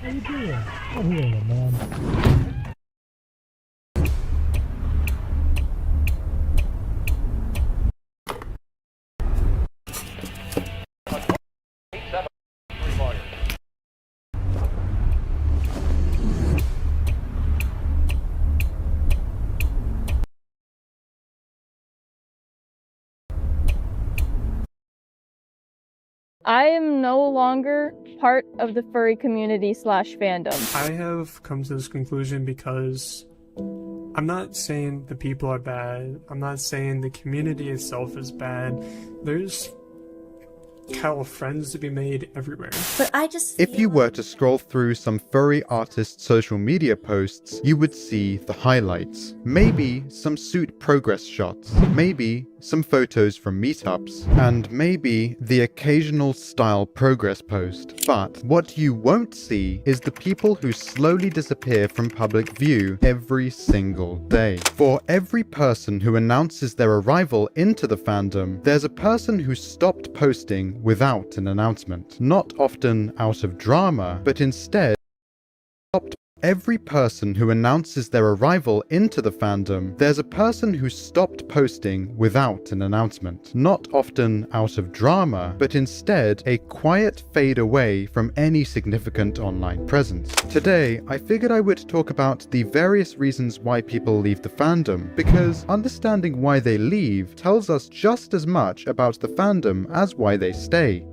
How you doing? Come here, man. I am no longer part of the furry community / fandom. I have come to this conclusion because I'm not saying the people are bad. I'm not saying the community itself is bad. There's kind of friends to be made everywhere. But I just If you were to scroll through some furry artists' social media posts, you would see the highlights. Maybe some suit progress shots, maybe some photos from meetups, and maybe the occasional style progress post. But what you won't see is the people who slowly disappear from public view every single day. For every person who announces their arrival into the fandom, there's a person who stopped posting without an announcement. Not often out of drama, but instead stopped. Every person who announces their arrival into the fandom, there's a person who stopped posting without an announcement. Not often out of drama, but instead a quiet fade away from any significant online presence. Today, I figured I would talk about the various reasons why people leave the fandom, because understanding why they leave tells us just as much about the fandom as why they stay.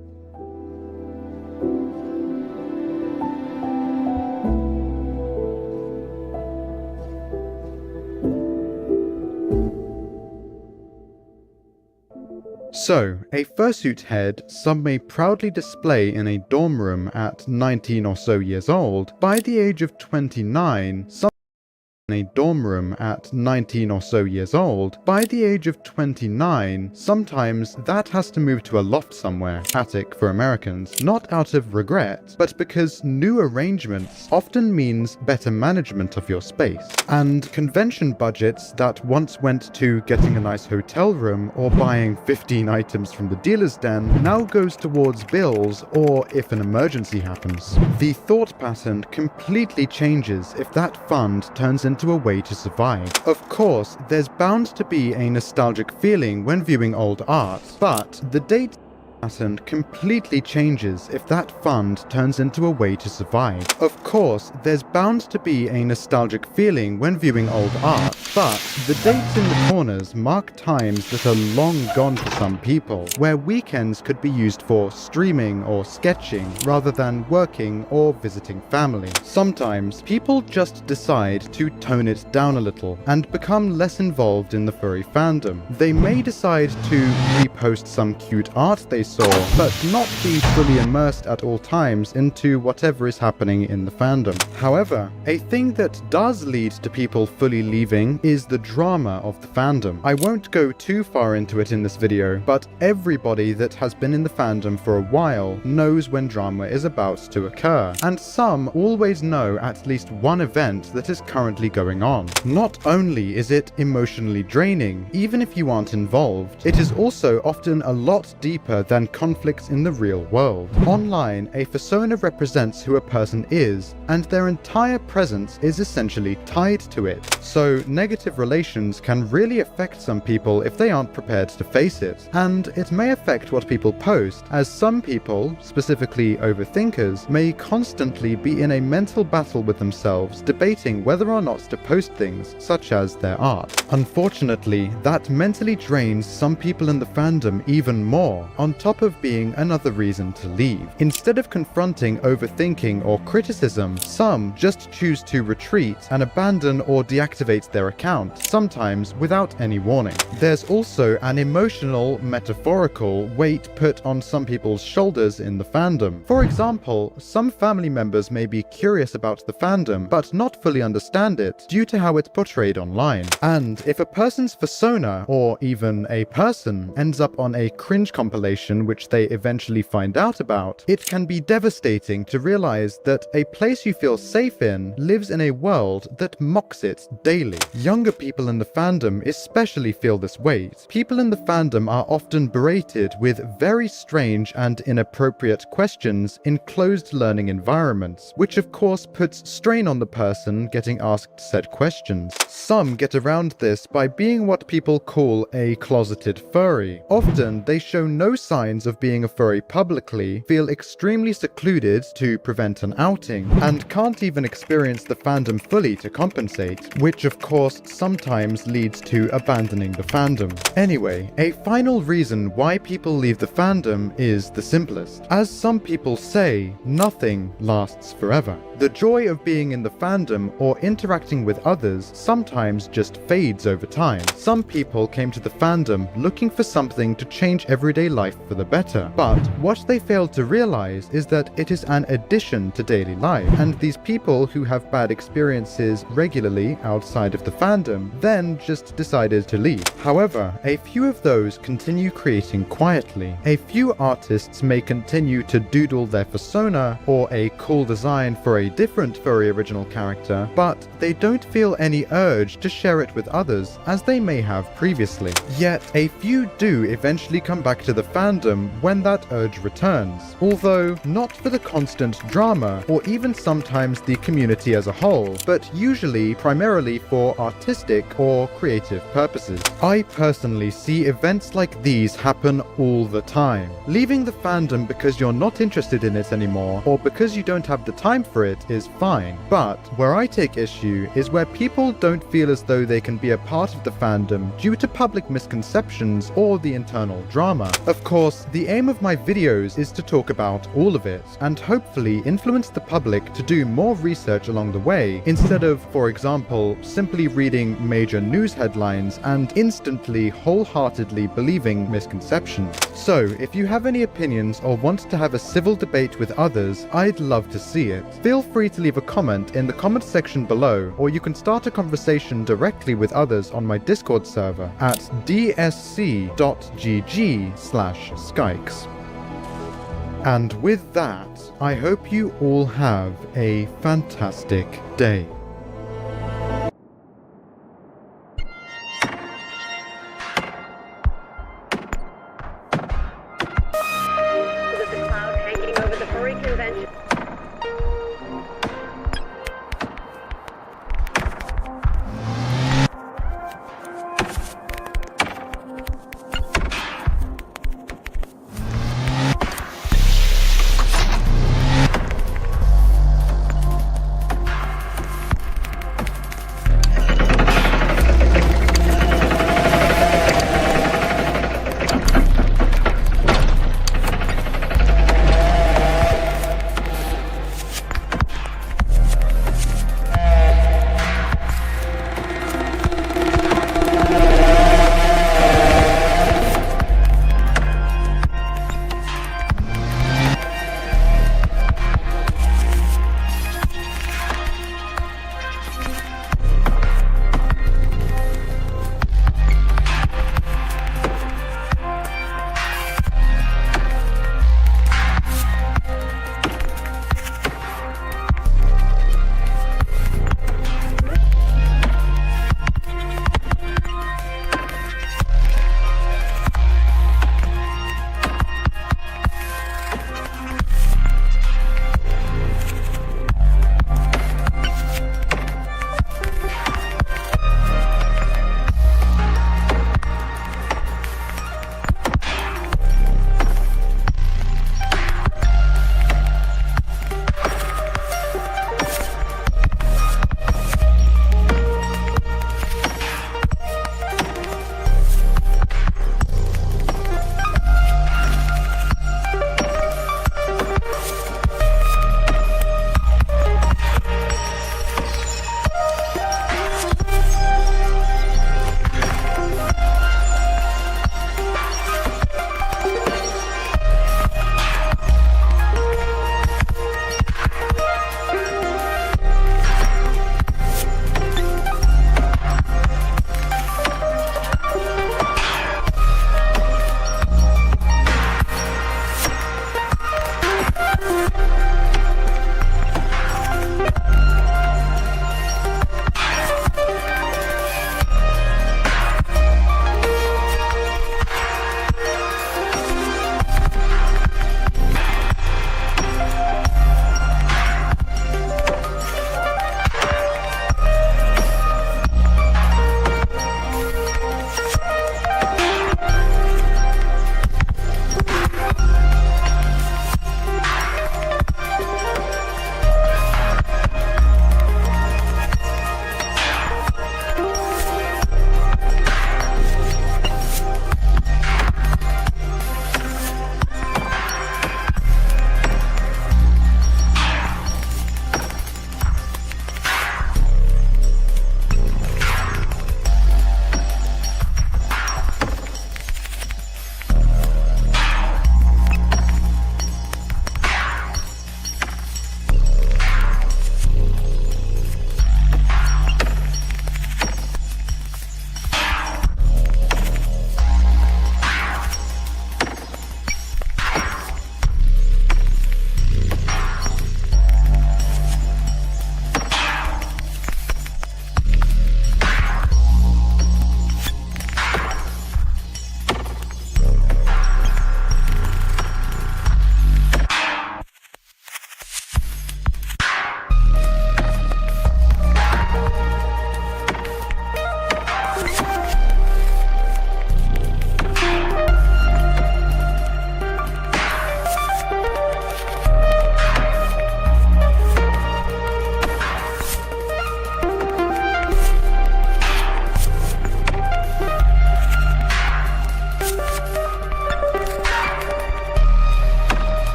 So, a fursuit head some may proudly display in a dorm room at 19 or so years old, by the age of 29, some in a dorm room at 19 or so years old, by the age of 29, sometimes that has to move to a loft somewhere, attic for Americans, not out of regret, but because new arrangements often means better management of your space. And convention budgets that once went to getting a nice hotel room or buying 15 items from the dealer's den now goes towards bills or if an emergency happens. The thought pattern completely changes if that fund turns into a way to survive. Of course, there's bound to be a nostalgic feeling when viewing old art, but the date pattern completely changes if that fund turns into a way to survive. Of course, there's bound to be a nostalgic feeling when viewing old art, but the dates in the corners mark times that are long gone for some people, where weekends could be used for streaming or sketching rather than working or visiting family. Sometimes people just decide to tone it down a little and become less involved in the furry fandom. They may decide to repost some cute art they saw, but not be fully immersed at all times into whatever is happening in the fandom. However, a thing that does lead to people fully leaving is the drama of the fandom. I won't go too far into it in this video, but everybody that has been in the fandom for a while knows when drama is about to occur, and some always know at least one event that is currently going on. Not only is it emotionally draining, even if you aren't involved, it is also often a lot deeper than conflicts in the real world. Online, a persona represents who a person is, and their entire presence is essentially tied to it. So negative relations can really affect some people if they aren't prepared to face it. And it may affect what people post, as some people, specifically overthinkers, may constantly be in a mental battle with themselves, debating whether or not to post things, such as their art. Unfortunately, that mentally drains some people in the fandom even more, on top of being another reason to leave. Instead of confronting overthinking or criticism, some just choose to retreat and abandon or deactivate their account, sometimes without any warning. There's also an emotional, metaphorical weight put on some people's shoulders in the fandom. For example, some family members may be curious about the fandom, but not fully understand it due to how it's portrayed online. And if a person's persona, or even a person, ends up on a cringe compilation situation which they eventually find out about, it can be devastating to realize that a place you feel safe in lives in a world that mocks it daily. Younger people in the fandom especially feel this weight. People in the fandom are often berated with very strange and inappropriate questions in closed learning environments, which of course puts strain on the person getting asked said questions. Some get around this by being what people call a closeted furry. Often, they show no signs of being a furry publicly, feel extremely secluded to prevent an outing, and can't even experience the fandom fully to compensate, which of course sometimes leads to abandoning the fandom. Anyway, a final reason why people leave the fandom is the simplest. As some people say, nothing lasts forever. The joy of being in the fandom or interacting with others sometimes just fades over time. Some people came to the fandom looking for something to change everyday life for the better, but what they failed to realize is that it is an addition to daily life, and these people who have bad experiences regularly outside of the fandom then just decided to leave. However, a few of those continue creating quietly. A few artists may continue to doodle their persona or a cool design for a different furry original character, but they don't feel any urge to share it with others as they may have previously. Yet, a few do eventually come back to the fandom when that urge returns, although not for the constant drama or even sometimes the community as a whole, but usually primarily for artistic or creative purposes. I personally see events like these happen all the time. Leaving the fandom because you're not interested in it anymore or because you don't have the time for it is fine, but where I take issue is where people don't feel as though they can be a part of the fandom due to public misconceptions or the internal drama. Of course, the aim of my videos is to talk about all of it and hopefully influence the public to do more research along the way instead of, for example, simply reading major news headlines and instantly wholeheartedly believing misconceptions. So, if you have any opinions or want to have a civil debate with others, I'd love to see it. Feel free to leave a comment in the comment section below, or you can start a conversation directly with others on my Discord server at dsc.gg/skykes. And with that, I hope you all have a fantastic day. With the cloud hanging over the furry convention.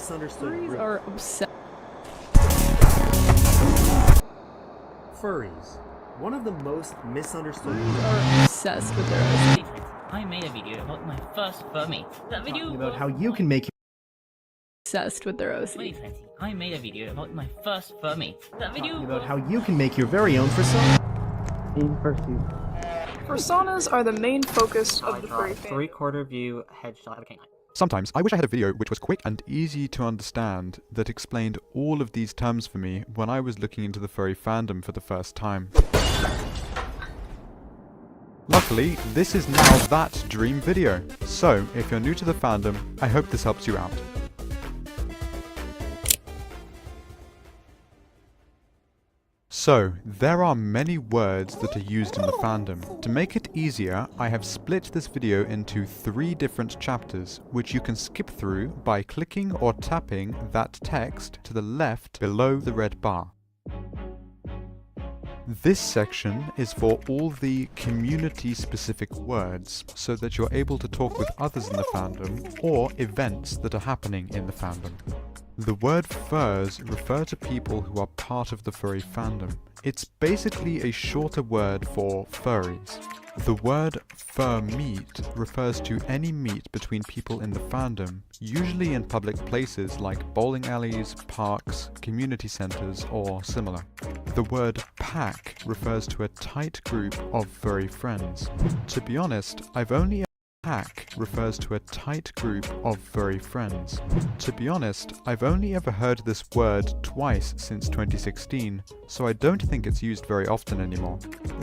misunderstood Furries group. are obsessed. Furries. One of the most misunderstood Are obsessed with their OC. I made a video about my first furmy. That video talking about was how you can make Obsessed with their OC. 2020. I made a video about my first furmy. That video talking about was how you can make your very own persona. In pursuit. Personas are the main focus of the furry fandom. three-quarter view headshot of a canine. Sometimes I wish I had a video which was quick and easy to understand that explained all of these terms for me when I was looking into the furry fandom for the first time. Luckily, this is now that dream video. So, if you're new to the fandom, I hope this helps you out. So, there are many words that are used in the fandom. To make it easier, I have split this video into 3 different chapters, which you can skip through by clicking or tapping that text to the left below the red bar. This section is for all the community-specific words, so that you're able to talk with others in the fandom, or events that are happening in the fandom. The word furs refer to people who are part of the furry fandom. It's basically a shorter word for furries. The word fur meet refers to any meet between people in the fandom, usually in public places like bowling alleys, parks, community centers, or similar. The word pack refers to a tight group of furry friends. To be honest, I've only Pack refers to a tight group of furry friends. To be honest, I've only ever heard this word twice since 2016, so I don't think it's used very often anymore.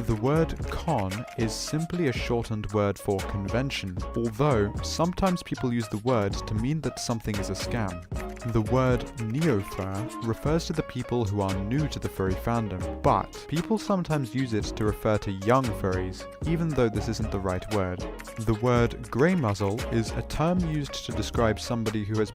The word con is simply a shortened word for convention, although sometimes people use the word to mean that something is a scam. The word neofur refers to the people who are new to the furry fandom, but people sometimes use it to refer to young furries, even though this isn't the right word. The word grey muzzle is a term used to describe somebody who has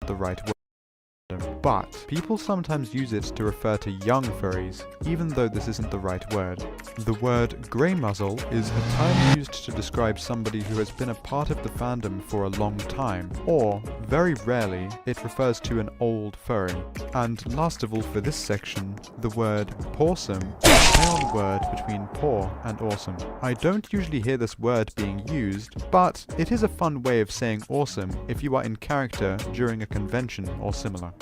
the right word, but people sometimes use it to refer to young furries, even though this isn't the right word. The word grey muzzle is a term used to describe somebody who has been a part of the fandom for a long time, or, very rarely, it refers to an old furry. And last of all for this section, the word pawsome is a play on the word between paw and awesome. I don't usually hear this word being used, but it is a fun way of saying awesome if you are in character during a convention or similar.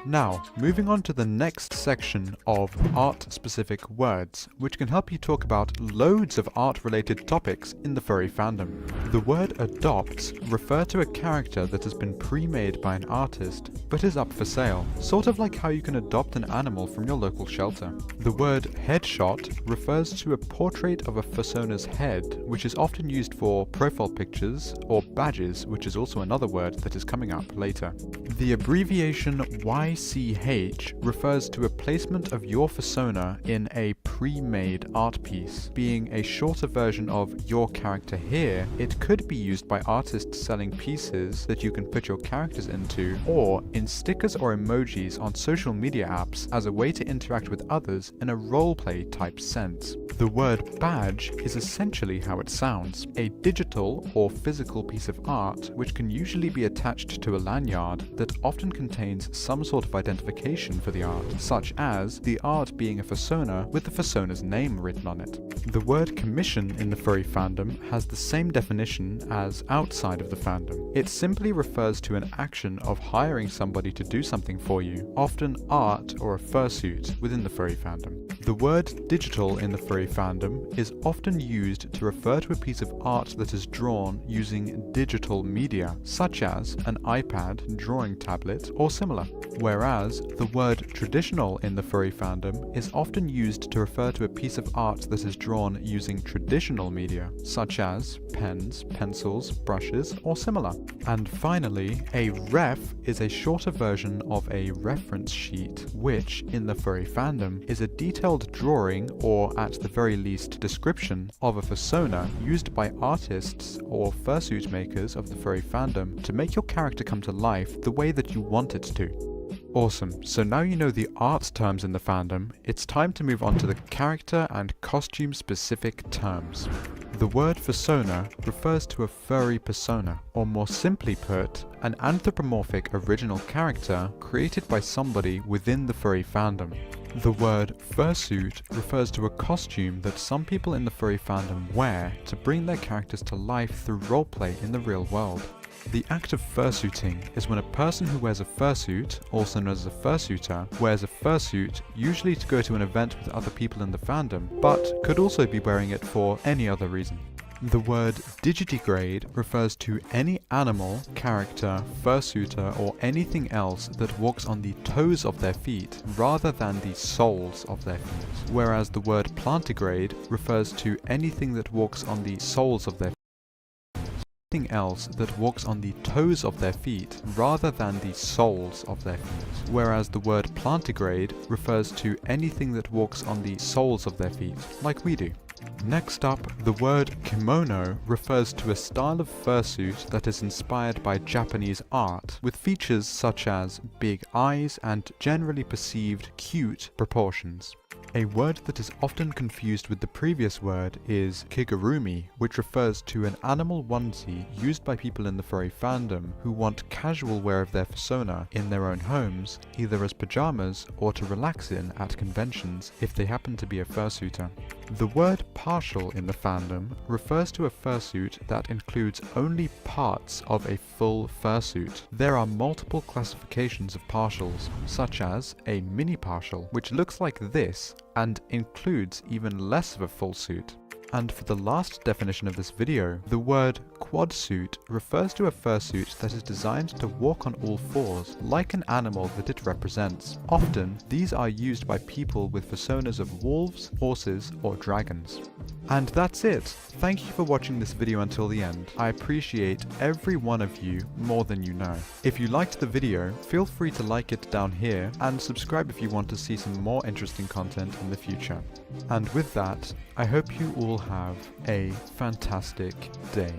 Now, moving on to the next section of art-specific words, which can help you talk about loads of art-related topics in the furry fandom. The word adopts refer to a character that has been pre-made by an artist, but is up for sale, sort of like how you can adopt an animal from your local shelter. The word headshot refers to a portrait of a fursona's head, which is often used for profile pictures or badges, which is also another word that is coming up later. The abbreviation YCH refers to a placement of your fursona in a pre-made art piece. Being a shorter version of your character here, it could be used by artists selling pieces that you can put your characters into, or in stickers or emojis on social media apps as a way to interact with others in a roleplay type sense. The word badge is essentially how it sounds, a digital or physical piece of art which can usually be attached to a lanyard that often contains some sort of identification for the art, such as the art being a fursona with the fursona's name written on it. The word commission in the furry fandom has the same definition as outside of the fandom. It simply refers to an action of hiring somebody to do something for you, often art or a fursuit within the furry fandom. The word digital in the furry fandom is often used to refer to a piece of art that is drawn using digital media, such as an iPad, drawing tablet, or similar. Whereas the word traditional in the furry fandom is often used to refer to a piece of art that is drawn using traditional media, such as pens, pencils, brushes, or similar. And finally, a ref is a shorter version of a reference sheet, which, in the furry fandom, is a detailed drawing, or at the very least description, of a fursona used by artists or fursuit makers of the furry fandom to make your character come to life the way that you want it to. Awesome, so now you know the art terms in the fandom, it's time to move on to the character and costume specific terms. The word persona refers to a furry persona, or more simply put, an anthropomorphic original character created by somebody within the furry fandom. The word fursuit refers to a costume that some people in the furry fandom wear to bring their characters to life through roleplay in the real world. The act of fursuiting is when a person who wears a fursuit, also known as a fursuiter, wears a fursuit usually to go to an event with other people in the fandom, but could also be wearing it for any other reason. The word digitigrade refers to any animal, character, fursuiter, or anything else that walks on the toes of their feet rather than the soles of their feet, whereas the word plantigrade refers to anything that walks on the soles of their feet. Anything else that walks on the toes of their feet rather than the soles of their feet, whereas the word plantigrade refers to anything that walks on the soles of their feet, like we do. Next up, the word kimono refers to a style of fursuit that is inspired by Japanese art, with features such as big eyes and generally perceived cute proportions. A word that is often confused with the previous word is kigurumi, which refers to an animal onesie used by people in the furry fandom who want casual wear of their persona in their own homes, either as pajamas or to relax in at conventions if they happen to be a fursuiter. The word partial in the fandom refers to a fursuit that includes only parts of a full fursuit. There are multiple classifications of partials, such as a mini partial, which looks like this and includes even less of a full suit. And for the last definition of this video, the word quadsuit refers to a fursuit that is designed to walk on all fours, like an animal that it represents. Often, these are used by people with personas of wolves, horses, or dragons. And that's it! Thank you for watching this video until the end. I appreciate every one of you more than you know. If you liked the video, feel free to like it down here, and subscribe if you want to see some more interesting content in the future. And with that, I hope you all have a fantastic day.